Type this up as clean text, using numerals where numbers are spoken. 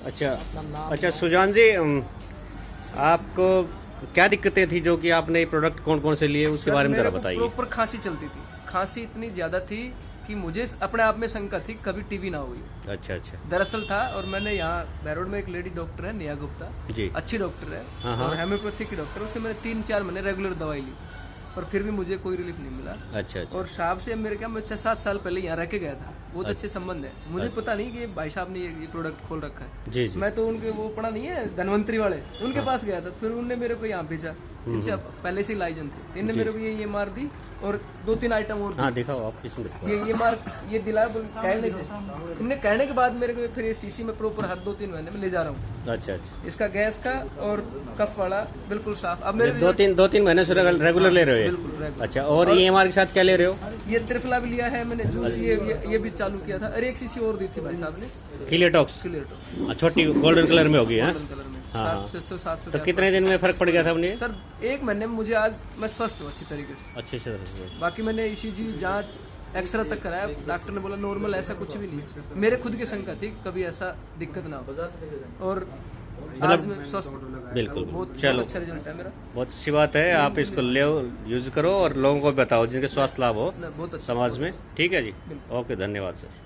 अच्छा अपना नाम। अच्छा सुजान जी, आपको क्या दिक्कतें थी जो कि आपने ये प्रोडक्ट कौन कौन से लिए उसके बारे में जरा बताइए। प्रॉपर खांसी चलती थी, खांसी इतनी ज्यादा थी कि मुझे अपने आप में शंका थी कभी टीबी ना होगी। अच्छा अच्छा दरअसल था, और मैंने यहाँ बैरोड में एक लेडी डॉक्टर है नेहा गुप्ता, जी। अच्छी डॉक्टर है हाँ, हाँ। और हेम्योपैथी की डॉक्टर, उससे मैंने 3-4 महीने रेगुलर दवाई ली और फिर भी मुझे कोई रिलीफ नहीं मिला। अच्छा अच्छा और साहब से मेरे क्या, मैं 6-7 साल पहले यहाँ रह के गया था, बहुत अच्छे संबंध है। मुझे पता नहीं कि भाई साहब ने ये प्रोडक्ट खोल रखा है। जी जी मैं तो उनके वो पढ़ा नहीं है धनवंतरी वाले, उनके पास गया था, फिर उनने मेरे को यहाँ भेजा। इनसे पहले से लाइजन थे, इनने मेरे को ये मार दी और 2-3 आइटम और हाँ दिखाओ आप किसमें दिखाओ। ये मार ये दिलाया कहने से, इनने कहने के बाद मेरे को फिर ये शीशी में प्रॉपर हर 2-3 महीने में ले जा रहा हूँ। अच्छा अच्छा इसका गैस का और कफ वाला बिल्कुल साफ। अब मेरे दो तीन महीने से रेगुलर ले रहे हो ये? बिल्कुल regular। अच्छा, और EMR के साथ क्या ले रहे हो? ये त्रिफला भी लिया है मैंने, जूस ये भी चालू किया था, और एक शीशी और दी थी भाई साहब ने किलेटॉक्स क्लियर छोटी गोल्डन कलर में होगी है। कलर में हाँ, 700 तो कितने दिन में फर्क पड़ गया था अपने? सर 1 महीने में मुझे आज मैं स्वस्थ हूँ अच्छी तरीके से। अच्छे से बाकी मैंने ECG जांच एक्सरे तक कराया, डॉक्टर ने बोला नॉर्मल, ऐसा कुछ भी नहीं है। मेरे खुद की शंका थी कभी ऐसा दिक्कत ना हो, और आज मैं स्वस्थ हूँ। बिल्कुल बहुत चलो, अच्छा रिजल्ट है मेरा। बहुत अच्छी बात है। आप इसको ले यूज करो और लोगों को बताओ जिनके स्वास्थ्य लाभ हो बहुत अच्छा। समाज में। ठीक है जी, ओके, धन्यवाद सर।